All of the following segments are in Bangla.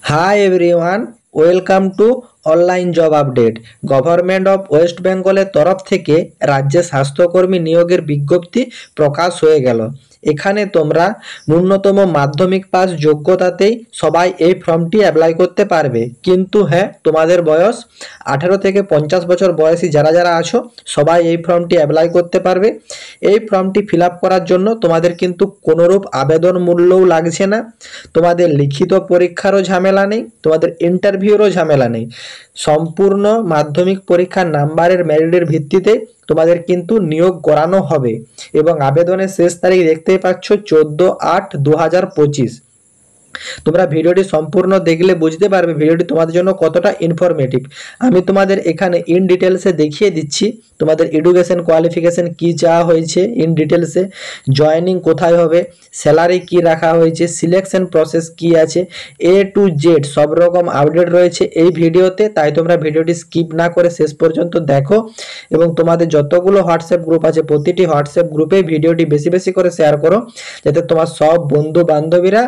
Hi everyone, welcome to online job update. Government of West বেঙ্গলের তরফ থেকে রাজ্যে স্বাস্থ্যকর্মী নিয়োগের বিজ্ঞপ্তি প্রকাশ হয়ে গেল। এখানে তোমরা ন্যূনতম মাধ্যমিক পাস যোগ্যতাতেই সবাই এই ফর্মটি অ্যাপ্লাই করতে পারবে, কিন্তু হ্যাঁ, তোমাদের বয়স 18 থেকে 50 বছর বয়সী যারা যারা আছো সবাই এই ফর্মটি অ্যাপ্লাই করতে পারবে। এই ফর্মটি ফিল আপ করার জন্য তোমাদের কিন্তু কোনোরূপ আবেদন মূল্যও লাগছে না, তোমাদের লিখিত পরীক্ষারও ঝামেলা নেই, তোমাদের ইন্টারভিউরও ঝামেলা নেই। সম্পূর্ণ মাধ্যমিক পরীক্ষার নাম্বারের মেরিটের ভিত্তিতে তোমাদের কিন্তু নিয়োগ করানো হবে এবং আবেদনের শেষ তারিখ দেখতেই পাচ্ছ 14/8/2025। তোমরা ভিডিওটি সম্পূর্ণ দেখলে বুঝতে পারবে ভিডিওটি তোমাদের জন্য কতটা ইনফরমেটিভ। আমি তোমাদের এখানে ইন ডিটেলসে দেখিয়ে দিচ্ছি তোমাদের এডুকেশন কোয়ালিফিকেশন কি চাওয়া হয়েছে, ইন ডিটেলসে জয়েনিং কোথায় হবে, স্যালারি কি রাখা হয়েছে, সিলেকশন প্রসেস কি আছে, এ টু জেড সব রকম আপডেট রয়েছে এই ভিডিওতে। তাই তোমরা ভিডিওটি স্কিপ না করে শেষ পর্যন্ত দেখো এবং তোমাদের যতগুলো হোয়াটসঅ্যাপ গ্রুপ আছে প্রতিটি হোয়াটসঅ্যাপ গ্রুপে ভিডিওটি বেশি বেশি করে শেয়ার করো, যাতে তোমার সব বন্ধু বান্ধবীরা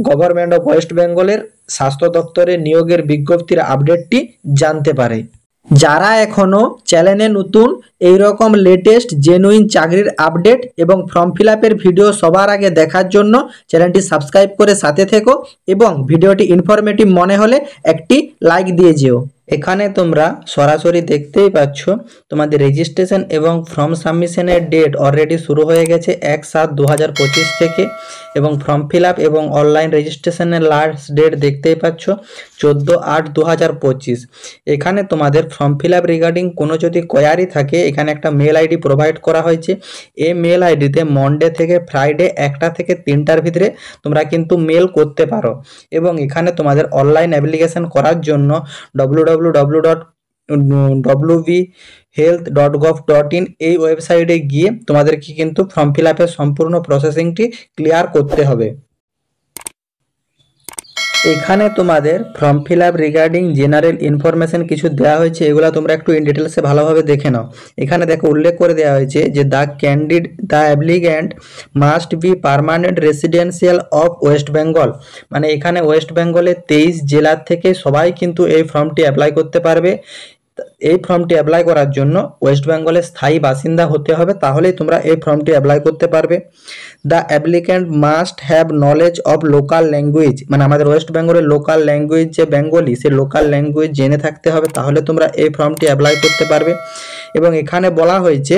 গভর্নমেন্ট অফ ওয়েস্ট বেঙ্গলের স্বাস্থ্য দপ্তরের নিয়োগের বিজ্ঞপ্তির আপডেটটি জানতে পারে। যারা এখনো চ্যানেলে নতুন এইরকম লেটেস্ট জেনুইন চাকরির আপডেট এবং ফর্ম ফিল আপের ভিডিও সবার আগে দেখার জন্য চ্যানেলটি সাবস্ক্রাইব করে সাথে থেকো এবং ভিডিওটি ইনফরমেটিভ মনে হলে একটি লাইক দিয়ে যেও। এখানে তোমরা সরাসরি দেখতেই পাচ্ছ তোমাদের রেজিস্ট্রেশন এবং ফর্ম সাবমিশনের ডেট অলরেডি শুরু হয়ে গেছে 1/7/2025 থেকে, এবং ফর্ম ফিল আপ এবং অনলাইন রেজিস্ট্রেশনের লাস্ট ডেট দেখতেই পাচ্ছ 14/8/2025। এখানে তোমাদের ফর্ম ফিল আপ রিগার্ডিং কোনো যদি কোয়ারি থাকে এখানে একটা মেল আইডি প্রোভাইড করা হয়েছে। এই মেল আইডিতে মন্ডে থেকে ফ্রাইডে 1টা থেকে 3টার ভিতরে তোমরা কিন্তু মেল করতে পারো, এবং এখানে তোমাদের অনলাইন অ্যাপ্লিকেশন করার জন্য www.wbhealth.gov.in এই ওয়েবসাইটে গিয়ে তোমাদেরকে কিন্তু ফর্ম ফিল আপের সম্পূর্ণ প্রসেসিংটি ক্লিয়ার করতে হবে। এখানে তোমাদের form fill up regarding general information কিছু দেওয়া হয়েছে, এগুলো তোমরা একটু ইন ডিটেলসে ভালোভাবে দেখে নাও। এখানে দেখো উল্লেখ করে দেওয়া হয়েছে যে the applicant must be permanent residential of West Bengal. মানে এখানে ওয়েস্ট বেঙ্গলের 23 জেলার থেকে সবাই কিন্তু এই ফর্মটি অ্যাপ্লাই করতে পারবে। এই ফর্মটি অ্যাপ্লাই করার জন্য ওয়েস্ট বেঙ্গলের স্থায়ী বাসিন্দা হতে হবে, তাহলেই তোমরা এই ফর্মটি অ্যাপ্লাই করতে পারবে। The applicant must have knowledge of local language, মানে আমাদের ওয়েস্ট বেঙ্গলের লোকাল ল্যাঙ্গুয়েজ যে বেঙ্গলি, সে লোকাল ল্যাঙ্গুয়েজ জেনে থাকতে হবে, তাহলে তোমরা এই ফর্মটি অ্যাপ্লাই করতে পারবে। এবং এখানে বলা হয়েছে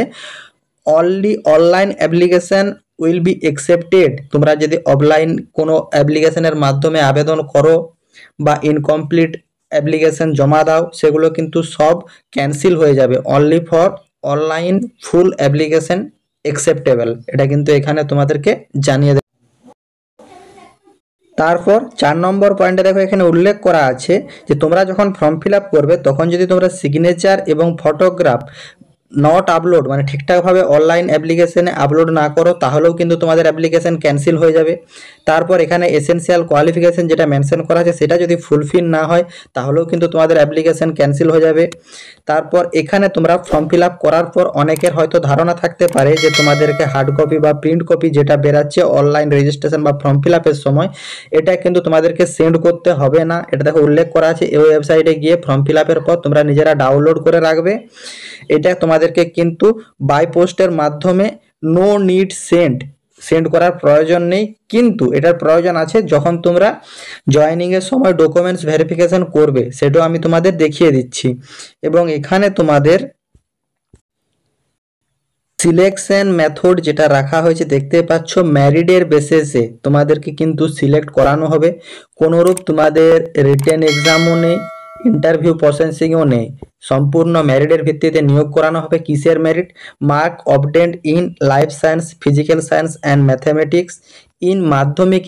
only online application will be accepted. তোমরা যদি অফলাইন কোনো অ্যাপ্লিকেশনের মাধ্যমে আবেদন করো বা ইনকমপ্লিট অ্যাপ্লিকেশন জমা দাও, সেগুলো কিন্তু সব ক্যান্সেল হয়ে যাবে। Only for online full application acceptable, এটা কিন্তু এখানে তোমাদেরকে জানিয়ে দেবে। তারপর 4 নম্বর পয়েন্টে দেখো এখানে উল্লেখ করা আছে যে তোমরা যখন ফর্ম ফিল আপ করবে তখন যদি তোমরা সিগনেচার এবং ফটোগ্রাফ নট আপলোড, মানে ঠিকঠাকভাবে অনলাইন অ্যাপ্লিকেশনে আপলোড না করো, তাহলেও কিন্তু তোমাদের অ্যাপ্লিকেশন ক্যান্সেল হয়ে যাবে। তারপর এখানে এসেনশিয়াল কোয়ালিফিকেশন যেটা মেনশন করা আছে সেটা যদি ফুলফিল না হয় তাহলেও কিন্তু তোমাদের অ্যাপ্লিকেশন ক্যান্সেল হয়ে যাবে। তারপর এখানে তোমরা ফর্ম ফিল আপ করার পর অনেকের হয়তো ধারণা থাকতে পারে যে তোমাদেরকে হার্ড কপি বা প্রিন্ট কপি যেটা বেরাচ্ছে অনলাইন রেজিস্ট্রেশন বা ফর্ম ফিল আপের সময়, এটা কিন্তু তোমাদেরকে সেন্ড করতে হবে না। এটা দেখো উল্লেখ করা আছে এই ওয়েবসাইটে গিয়ে ফর্ম ফিল আপের পর তোমরা নিজেরা ডাউনলোড করে রাখবে। এটা তোমাদেরকে কিন্তু বাই পোস্টের মাধ্যমে নো নিড সেন্ড করার প্রয়োজন নেই, কিন্তু এটার প্রয়োজন আছে যখন তোমরা জয়েনিংয়ের সময় ডকুমেন্টস ভেরিফিকেশন করবে, সেটাও আমি তোমাদের দেখিয়ে দিচ্ছি। এবং এখানে তোমাদের সিলেকশন মেথড যেটা রাখা হয়েছে দেখতে পাচ্ছ, ম্যারিডের বেসিসে তোমাদেরকে কিন্তু সিলেক্ট করানো হবে। কোনোরূপ তোমাদের রিটেন এক্সামও নেই, ইন্টারভিউ প্রসেসিংও নেই, সম্পূর্ণ মেরিটের ভিত্তিতে নিয়োগ করানো হবে। কিসের merit? Mark obtained in life science, physical science and mathematics in মাধ্যমিক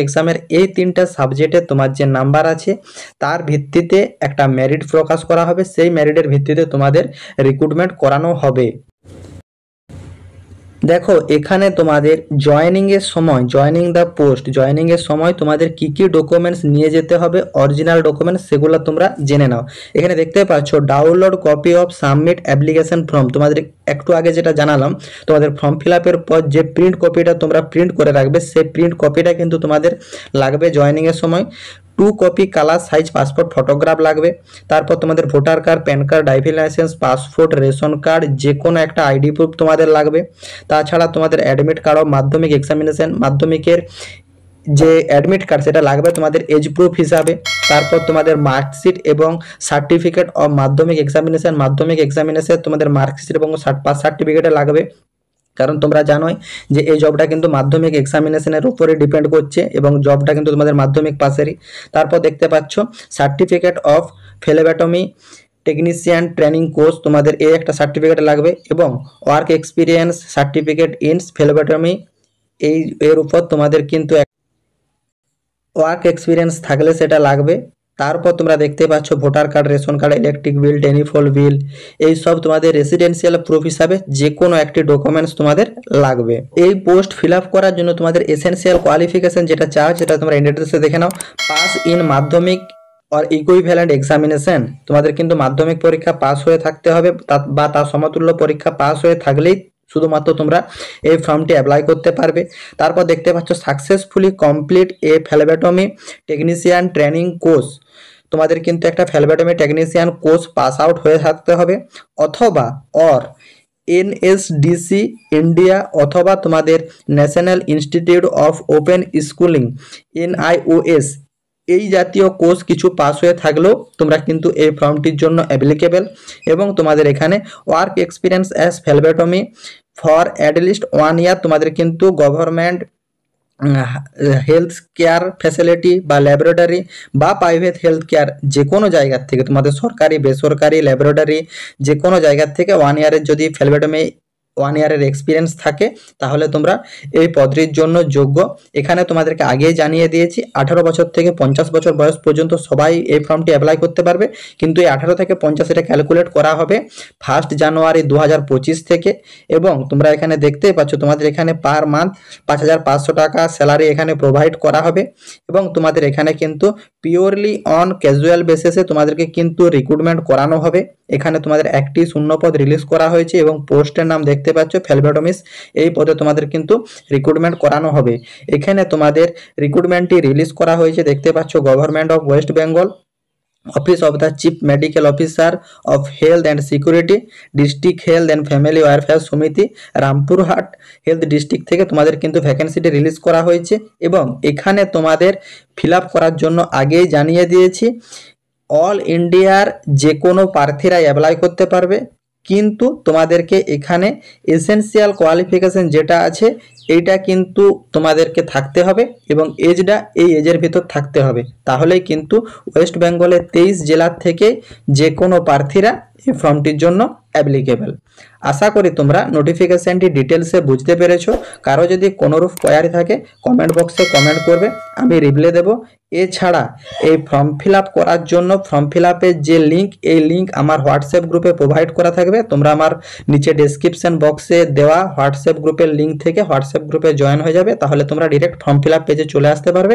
এক্সামের এই 3টা সাবজেক্টে তোমার যে নাম্বার আছে তার ভিত্তিতে একটা মেরিট প্রকাশ করা হবে, সেই মেরিটের ভিত্তিতে তোমাদের রিক্রুটমেন্ট করানো হবে। দেখো এখানে তোমাদের জয়েনিংয়ের সময় তোমাদের কি কি ডকুমেন্টস নিয়ে যেতে হবে, অরিজিনাল ডকুমেন্টস, সেগুলো তোমরা জেনে নাও। এখানে দেখতে পাচ্ছ download copy of submit application form. তোমাদের একটু আগে যেটা জানালাম, তোমাদের ফর্ম ফিল আপের পর যে প্রিন্ট কপিটা তোমরা প্রিন্ট করে রাখবে, সেই প্রিন্ট কপিটা কিন্তু তোমাদের লাগবে জয়েনিংয়ের সময়। 2 copy colour size passport photograph লাগবে। তারপর তোমাদের voter card, pan card, driving licence, passport, ration card, যে কোনো একটা আইডি প্রুফ তোমাদের লাগবে। তাছাড়া তোমাদের অ্যাডমিট কার্ড অফ মাধ্যমিক এক্সামিনেশন, মাধ্যমিকের যে অ্যাডমিট কার্ড সেটা লাগবে তোমাদের এজ প্রুফ হিসাবে। তারপর তোমাদের মার্কশিট এবং সার্টিফিকেট অফ মাধ্যমিক এক্সামিনেশন, তোমাদের মার্কশিট এবং পাস সার্টিফিকেটে লাগবে। কারণ তোমরা জানোই যে এই জবটা কিন্তু মাধ্যমিক এক্সামিনেশনের উপরে ডিপেন্ড করছে এবং জবটা কিন্তু তোমাদের মাধ্যমিক পাসেরই। তারপর দেখতে পাচ্ছ certificate of phlebotomy technician training course, তোমাদের এই একটা সার্টিফিকেট লাগবে এবং work experience certificate in phlebotomy, এর উপর তোমাদের কিন্তু ওয়ার্ক এক্সপিরিয়েন্স থাকলে সেটা লাগবে। তারপর তোমরা দেখতে পাচ্ছ voter card, ration card, electric bill, telephone bill, এই সব তোমাদের রেসিডেন্সিয়াল প্রুফ হিসাবে যে কোনো একটি ডকুমেন্টস তোমাদের লাগবে। এই পোস্ট ফিল আপ করার জন্য তোমাদের এসেনশিয়াল কোয়ালিফিকেশন যেটা চাও সেটা তোমরা ইন্ডিয়াতে দেখে নাও। পাস ইন মাধ্যমিক আর ইকুইভ্যালেন্ট এক্সামিনেশন, তোমাদের কিন্তু মাধ্যমিক পরীক্ষা পাস হয়ে থাকতে হবে বা তার সমতুল্য পরীক্ষা পাস হয়ে থাকলেই শুধুমাত্র তোমরা এই ফর্মটি অ্যাপ্লাই করতে পারবে। তারপর দেখতে পাচ্ছ সাকসেসফুলি কমপ্লিট এ ফ্লেবোটমি টেকনিশিয়ান ট্রেনিং কোর্স, তোমাদের কিন্তু একটা phlebotomy technician course pass out হয়ে থাকতে হবে, অথবা এনএসডিসি ইন্ডিয়া অথবা তোমাদের national institute of open schooling NIOS এই জাতীয় কোর্স কিছু পাস হয়ে থাকলেও তোমরা কিন্তু এই ফর্মটির জন্য অ্যাপ্লিকেবল। এবং তোমাদের এখানে work experience as phlebotomy for at least 1 ইয়ার তোমাদের কিন্তু গভর্নমেন্ট হেলথ কেয়ার ফ্যাসিলিটি বা ল্যাবরেটরি বা প্রাইভেট হেলথ কেয়ার যে কোনো জায়গার থেকে, তোমাদের সরকারি বেসরকারি ল্যাবরেটরি যে কোনো জায়গার থেকে 1 ইয়ারের যদি ফ্লেবোটমি 1 ইয়ারের এক্সপিরিয়েন্স থাকে তাহলে তোমরা এই পদটির জন্য যোগ্য। এখানে তোমাদেরকে আগেই জানিয়ে দিয়েছি 18 বছর থেকে 50 বছর বয়স পর্যন্ত সবাই এই ফর্মটি অ্যাপ্লাই করতে পারবে, কিন্তু এই 18 থেকে 50 এটা ক্যালকুলেট করা হবে 1 জানুয়ারি 2025 থেকে। এবং তোমরা এখানে দেখতেই পাচ্ছ তোমাদের এখানে পার মান্থ 5500 টাকা স্যালারি এখানে প্রোভাইড করা হবে। এবং তোমাদের এখানে কিন্তু পিওরলি অন ক্যাজুয়াল বেসিসে তোমাদেরকে কিন্তু রিক্রুটমেন্ট করানো হবে। এখানে তোমাদের একটি শূন্যপদ রিলিজ করা হয়েছে এবং পোস্টের নাম দেখতে পাচ্ছ ফ্লেবোটমিস্ট, এই পদে তোমাদের কিন্তু রিক্রুটমেন্ট করানো হবে। এখানে তোমাদের রিক্রুটমেন্টটি রিলিজ করা হয়েছে দেখতে পাচ্ছ government of West Bengal, office of the chief medical officer of health and security, district health and family welfare সমিতি, রামপুরহাট হেলথ ডিস্ট্রিক্ট থেকে তোমাদের কিন্তু ভ্যাকেন্সিটি রিলিজ করা হয়েছে। এবং এখানে তোমাদের ফিল আপ করার জন্য আগেই জানিয়ে দিয়েছি অল ইন্ডিয়ার যে কোনো প্রার্থীরাই অ্যাপ্লাই করতে পারবে, কিন্তু তোমাদেরকে এখানে এসেনশিয়াল কোয়ালিফিকেশন যেটা আছে এইটা কিন্তু তোমাদেরকে থাকতে হবে এবং এজটা এই এজের ভিতর থাকতে হবে, তাহলেই কিন্তু ওয়েস্ট বেঙ্গলের 23 জেলার থেকে যে কোনো প্রার্থীরা এই ফর্মটির জন্য অ্যাপ্লিকেবল। আশা করি তোমরা নোটিফিকেশনটি ডিটেলসে বুঝতে পেরেছো। কারো যদি কোনোরূপ কোয়ারি থাকে কমেন্ট বক্সে কমেন্ট করবে, আমি রিপ্লাই দেব। এছাড়া এই ফর্ম ফিল আপ করার জন্য ফর্ম ফিল আপের যে লিঙ্ক, এই লিঙ্ক আমার হোয়াটসঅ্যাপ গ্রুপে প্রোভাইড করা থাকবে। তোমরা আমার নিচে ডেসক্রিপশন বক্সে দেওয়া হোয়াটসঅ্যাপ গ্রুপের লিঙ্ক থেকে হোয়াটসঅ্যাপ গ্রুপে জয়েন হয়ে যাবে, তাহলে তোমরা ডিরেক্ট ফর্ম ফিল আপ পেজে চলে আসতে পারবে,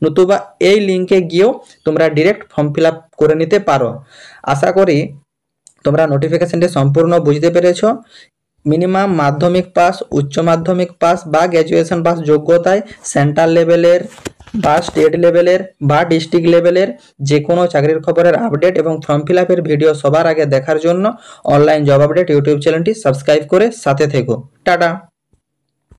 নতুবা এই লিঙ্কে গিয়েও তোমরা ডিরেক্ট ফর্ম ফিল আপ করে নিতে পারো। আশা করি তোমরা নোটিফিকেশনটি সম্পূর্ণ বুঝতে পেরেছো। মিনিমাম মাধ্যমিক পাস, উচ্চ মাধ্যমিক পাস বা গ্র্যাজুয়েশন পাস যোগ্যতায় সেন্ট্রাল লেভেলের বা স্টেট লেভেলের বা ডিস্ট্রিক্ট লেভেলের যে কোনো চাকরির খবরের আপডেট এবং ফর্ম ফিল আপের ভিডিও সবার আগে দেখার জন্য অনলাইন জব আপডেট ইউটিউব চ্যানেলটি সাবস্ক্রাইব করে সাথে থেকো। টাটা।